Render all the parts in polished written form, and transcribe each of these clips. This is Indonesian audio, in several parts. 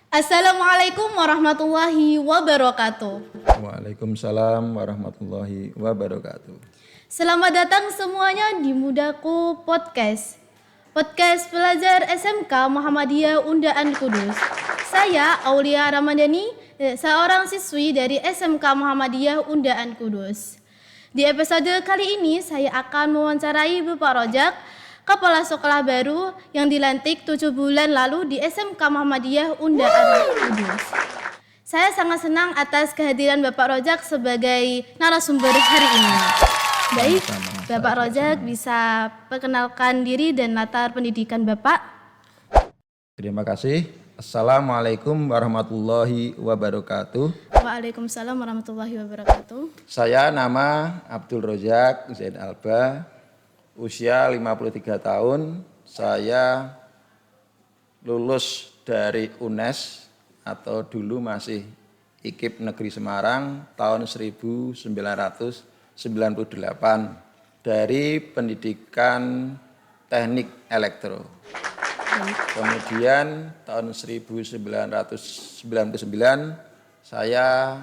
Assalamualaikum warahmatullahi wabarakatuh. Waalaikumsalam warahmatullahi wabarakatuh. Selamat datang semuanya di Mudaku Podcast. Podcast pelajar SMK Muhammadiyah Undaan Kudus. Saya Aulia Ramadhani, seorang siswi dari SMK Muhammadiyah Undaan Kudus. Di episode kali ini saya akan mewawancarai Bapak Rojak, Kepala Sekolah baru yang dilantik 7 bulan lalu di SMK Muhammadiyah Undaan Kudus. Saya sangat senang atas kehadiran Bapak Rojak sebagai narasumber hari ini. Baik, Bapak Rojak bisa perkenalkan diri dan latar pendidikan Bapak. Terima kasih. Assalamualaikum warahmatullahi wabarakatuh. Waalaikumsalam warahmatullahi wabarakatuh. Saya nama Abdul Rojak Zain Alba, usia 53 tahun. Saya lulus dari UNES atau dulu masih IKIP Negeri Semarang tahun 1998 dari pendidikan teknik elektro. Kemudian tahun 1999 saya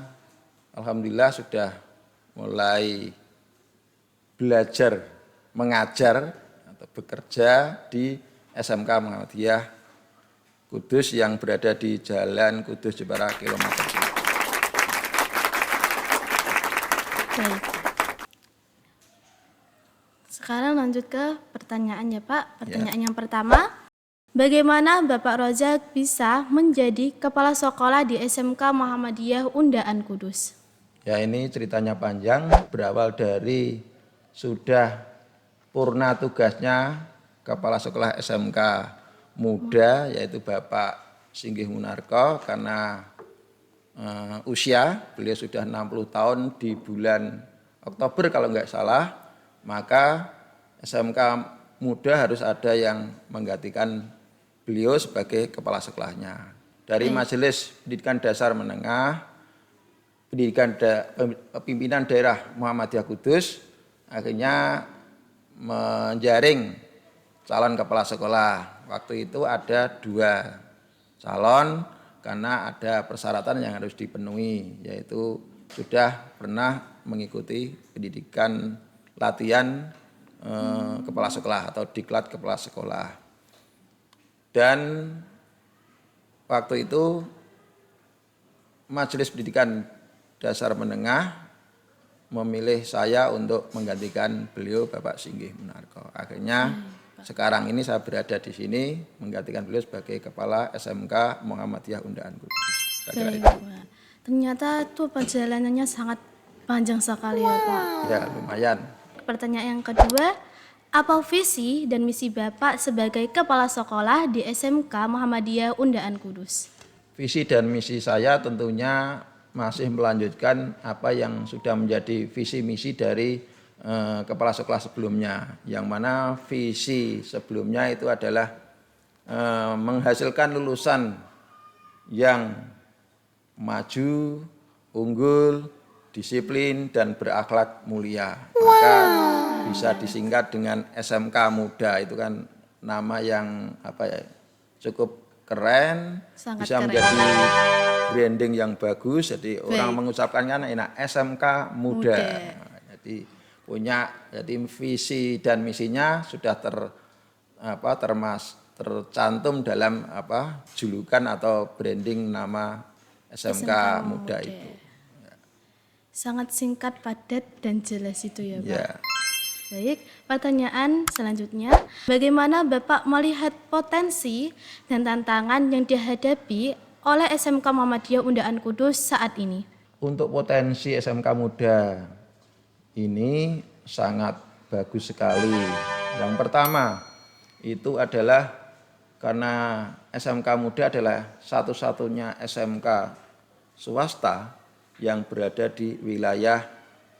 alhamdulillah sudah mulai belajar mengajar atau bekerja di SMK Muhammadiyah Kudus yang berada di Jalan Kudus Jepara kilometer 7. Baik. Sekarang lanjut ke pertanyaan ya Pak. Pertanyaan yang pertama, bagaimana Bapak Rojak bisa menjadi kepala sekolah di SMK Muhammadiyah Undaan Kudus? Ya, ini ceritanya panjang, berawal dari sudah purna tugasnya kepala sekolah SMK muda yaitu Bapak Singgih Munarko karena usia beliau sudah 60 tahun di bulan Oktober kalau nggak salah, maka SMK muda harus ada yang menggantikan beliau sebagai kepala sekolahnya. Dari Majelis Pendidikan Dasar Menengah, pimpinan daerah Muhammadiyah Kudus akhirnya menjaring calon kepala sekolah. Waktu itu ada 2 calon karena ada persyaratan yang harus dipenuhi, yaitu sudah pernah mengikuti pendidikan latihan kepala sekolah atau diklat kepala sekolah. Dan waktu itu Majelis Pendidikan Dasar Menengah memilih saya untuk menggantikan beliau Bapak Singgih Munarko. Akhirnya sekarang ini saya berada di sini menggantikan beliau sebagai kepala SMK Muhammadiyah Undaan Kudus. Baik, Pak. Ternyata tuh perjalanannya sangat panjang sekali ya Pak. Ya, lumayan. Pertanyaan yang kedua, apa visi dan misi Bapak sebagai kepala sekolah di SMK Muhammadiyah Undaan Kudus? Visi dan misi saya tentunya masih melanjutkan apa yang sudah menjadi visi misi dari kepala sekolah sebelumnya, yang mana visi sebelumnya itu adalah menghasilkan lulusan yang maju, unggul, disiplin dan berakhlak mulia. Maka bisa disingkat dengan SMK Muda, itu kan nama yang cukup keren, Sangat bisa keren. menjadi branding yang bagus. Jadi orang mengucapkannya enak, SMK Muda. Jadi jadi visi dan misinya sudah tercantum dalam julukan atau branding nama SMK Muda itu. Sangat singkat, padat, dan jelas itu ya Pak. Ya. Baik, pertanyaan selanjutnya. Bagaimana Bapak melihat potensi dan tantangan yang dihadapi oleh SMK Muhammadiyah Undaan Kudus saat ini? Untuk potensi SMK Muda ini sangat bagus sekali. Yang pertama itu adalah karena SMK Muda adalah satu-satunya SMK swasta yang berada di wilayah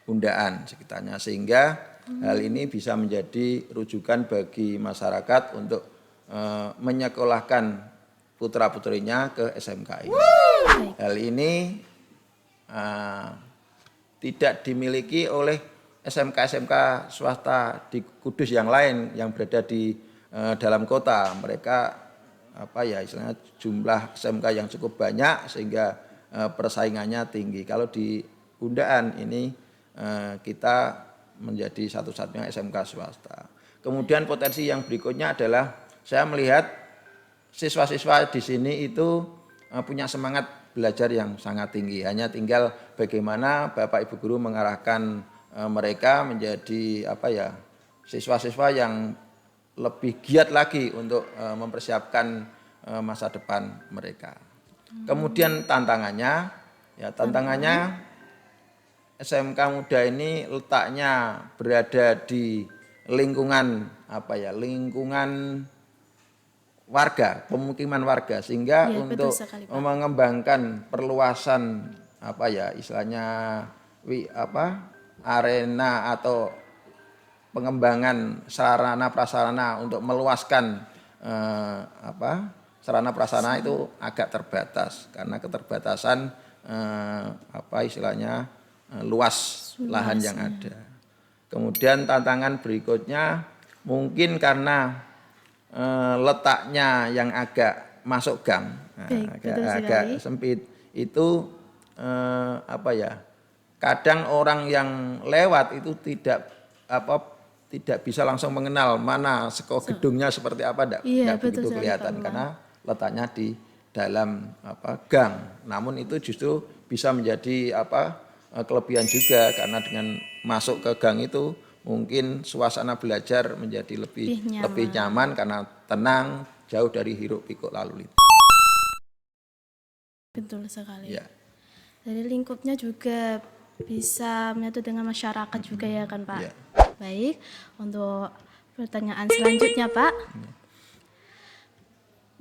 Undaan sekitarnya, sehingga hal ini bisa menjadi rujukan bagi masyarakat untuk menyekolahkan putra-putrinya ke SMK ini. Hal ini tidak dimiliki oleh SMK-SMK swasta di Kudus yang lain yang berada di dalam kota. Mereka istilahnya jumlah SMK yang cukup banyak sehingga persaingannya tinggi. Kalau di Undaan ini kita menjadi satu-satunya SMK swasta. Kemudian potensi yang berikutnya adalah saya melihat siswa-siswa di sini itu punya semangat belajar yang sangat tinggi. Hanya tinggal bagaimana Bapak Ibu guru mengarahkan mereka menjadi siswa-siswa yang lebih giat lagi untuk mempersiapkan masa depan mereka. Kemudian tantangannya SMK Muda ini letaknya berada di lingkungan lingkungan warga, pemukiman warga, sehingga Iya, untuk mengembangkan perluasan arena atau pengembangan sarana prasarana untuk meluaskan sarana prasarana itu agak terbatas karena keterbatasan luas lahan yang ada. Kemudian tantangan berikutnya mungkin karena letaknya yang agak masuk gang, agak sempit itu kadang orang yang lewat itu tidak bisa langsung mengenal mana gedungnya seperti apa, tidak begitu kelihatan karena letaknya di dalam gang. Namun itu justru bisa menjadi kelebihan juga karena dengan masuk ke gang itu mungkin suasana belajar menjadi lebih nyaman karena tenang, jauh dari hiruk pikuk lalu lintas. Betul sekali. Ya. Dari lingkupnya juga bisa menyatu dengan masyarakat juga ya kan Pak. Ya. Baik, untuk pertanyaan selanjutnya Pak.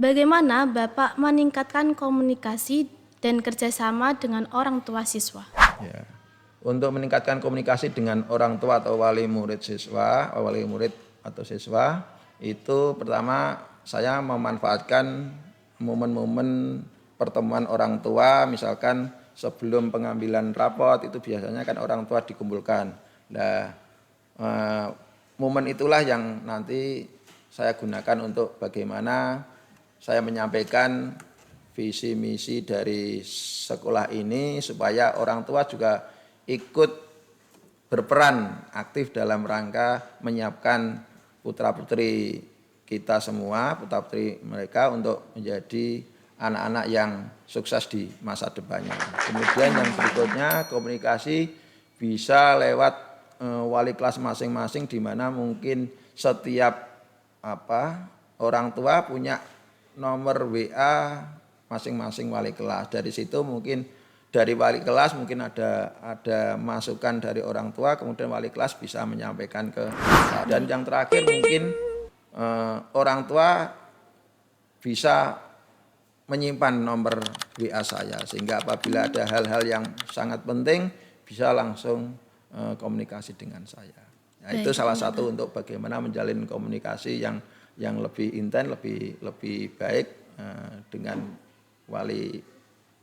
Bagaimana Bapak meningkatkan komunikasi dan kerjasama dengan orang tua siswa? Ya. Untuk meningkatkan komunikasi dengan orang tua atau wali murid atau siswa, itu pertama saya memanfaatkan momen-momen pertemuan orang tua, misalkan sebelum pengambilan rapot itu biasanya kan orang tua dikumpulkan. Nah, momen itulah yang nanti saya gunakan untuk bagaimana saya menyampaikan visi misi dari sekolah ini supaya orang tua juga ikut berperan aktif dalam rangka menyiapkan putra-putri kita semua, putra-putri mereka untuk menjadi anak-anak yang sukses di masa depannya. Kemudian yang berikutnya komunikasi bisa lewat wali kelas masing-masing di mana mungkin setiap orang tua punya nomor WA masing-masing wali kelas. Dari situ mungkin dari wali kelas mungkin ada masukan dari orang tua, kemudian wali kelas bisa menyampaikan ke saya. Dan yang terakhir mungkin orang tua bisa menyimpan nomor WA saya sehingga apabila ada hal-hal yang sangat penting bisa langsung komunikasi dengan saya. Nah, itu salah satu untuk bagaimana menjalin komunikasi yang lebih intens, lebih baik dengan wali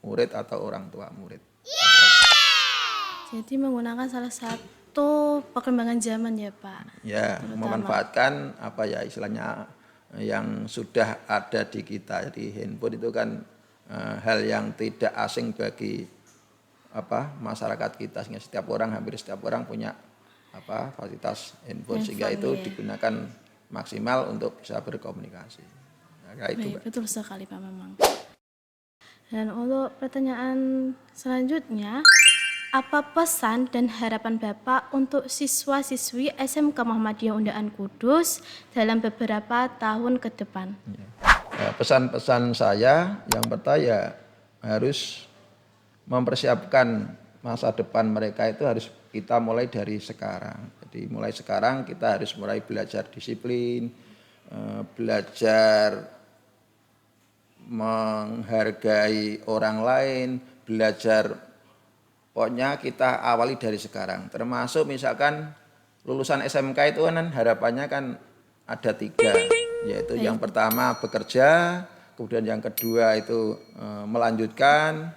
murid atau orang tua murid. Jadi menggunakan salah satu perkembangan zaman ya Pak. Ya, memanfaatkan istilahnya yang sudah ada di kita. Jadi handphone itu kan hal yang tidak asing bagi masyarakat kita, sehingga hampir setiap orang punya fasilitas handphone sehingga itu digunakan maksimal untuk bisa berkomunikasi. Nah, itu, betul sekali Pak memang. Dan untuk pertanyaan selanjutnya, apa pesan dan harapan Bapak untuk siswa-siswi SMK Muhammadiyah Undaan Kudus dalam beberapa tahun ke depan? Ya, pesan-pesan saya yang pertama harus mempersiapkan masa depan mereka itu harus kita mulai dari sekarang. Jadi mulai sekarang kita harus mulai belajar disiplin, belajar menghargai orang lain, belajar, pokoknya kita awali dari sekarang. Termasuk misalkan lulusan SMK itu kan harapannya kan ada 3, yaitu yang pertama bekerja, kemudian yang kedua itu melanjutkan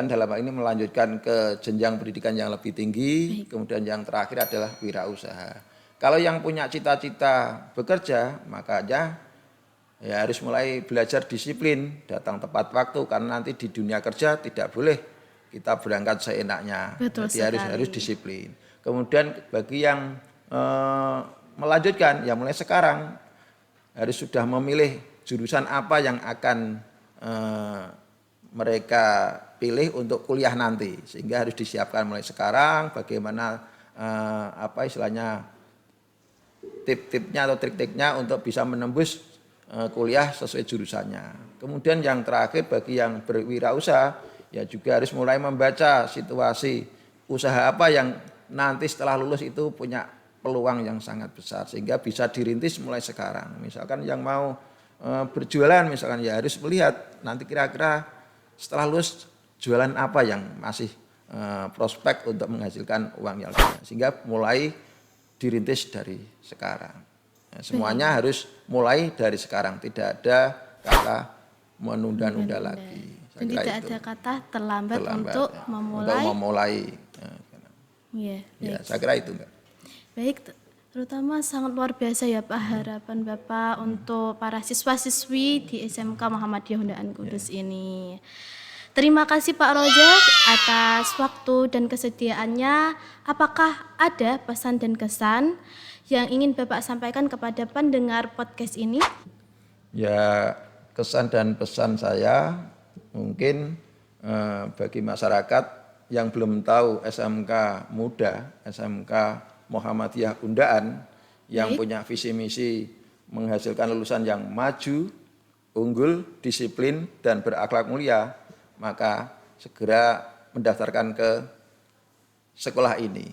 dalam hal ini melanjutkan ke jenjang pendidikan yang lebih tinggi, kemudian yang terakhir adalah wirausaha. Kalau yang punya cita-cita bekerja, makanya Ya harus mulai belajar disiplin, datang tepat waktu karena nanti di dunia kerja tidak boleh kita berangkat seenaknya. Betul Jadi sekali. harus disiplin. Kemudian bagi yang melanjutkan, ya mulai sekarang harus sudah memilih jurusan apa yang akan mereka pilih untuk kuliah nanti, sehingga harus disiapkan mulai sekarang bagaimana apa istilahnya tip-tipnya atau trik-triknya untuk bisa menembus kuliah sesuai jurusannya. Kemudian yang terakhir bagi yang berwirausaha ya juga harus mulai membaca situasi usaha apa yang nanti setelah lulus itu punya peluang yang sangat besar sehingga bisa dirintis mulai sekarang. Misalkan yang mau berjualan misalkan ya harus melihat nanti kira-kira setelah lulus jualan apa yang masih prospek untuk menghasilkan uang yang banyak sehingga mulai dirintis dari sekarang. Nah, semuanya harus mulai dari sekarang, tidak ada kata menunda-nunda lagi. Dan tidak ada kata terlambat untuk ya, memulai. Untuk memulai. Iya, Ya, saya kira itu, Mbak. baik, terutama sangat luar biasa ya Pak harapan Bapak untuk para siswa-siswi di SMK Muhammadiyah Hundaan Kudus ini. Terima kasih Pak Rojak atas waktu dan kesediaannya. Apakah ada pesan dan kesan yang ingin Bapak sampaikan kepada pendengar podcast ini? Ya, kesan dan pesan saya mungkin bagi masyarakat yang belum tahu SMK Muda, SMK Muhammadiyah Undaan yang punya visi misi menghasilkan lulusan yang maju, unggul, disiplin dan berakhlak mulia, maka segera mendaftarkan ke sekolah ini.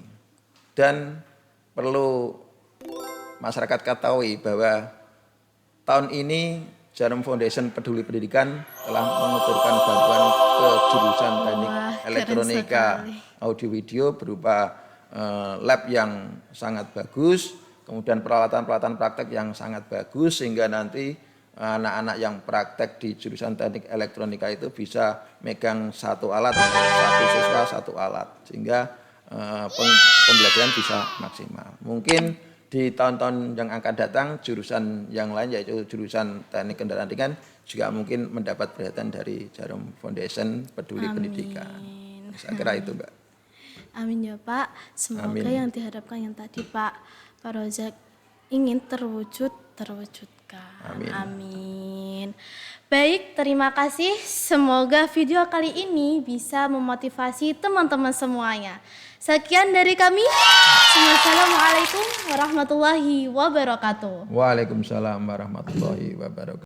Dan perlu masyarakat ketahui bahwa tahun ini Jarum Foundation Peduli Pendidikan telah menguturkan bantuan ke jurusan teknik elektronika audio video berupa lab yang sangat bagus, kemudian peralatan-peralatan praktek yang sangat bagus sehingga nanti anak-anak yang praktek di jurusan teknik elektronika itu bisa megang satu alat, satu siswa satu alat sehingga pembelajaran bisa maksimal. Mungkin di tahun-tahun yang akan datang jurusan yang lain yaitu jurusan teknik kendaraan ringan juga mungkin mendapat perhatian dari Jarum Foundation Peduli Pendidikan. Saya kira itu, Mbak. Amin ya Pak. Semoga yang diharapkan yang tadi Pak Rojak ingin terwujudkan. Amin. Baik, terima kasih. Semoga video kali ini bisa memotivasi teman-teman semuanya. Sekian dari kami. Wassalamualaikum warahmatullahi wabarakatuh. Waalaikumsalam warahmatullahi wabarakatuh.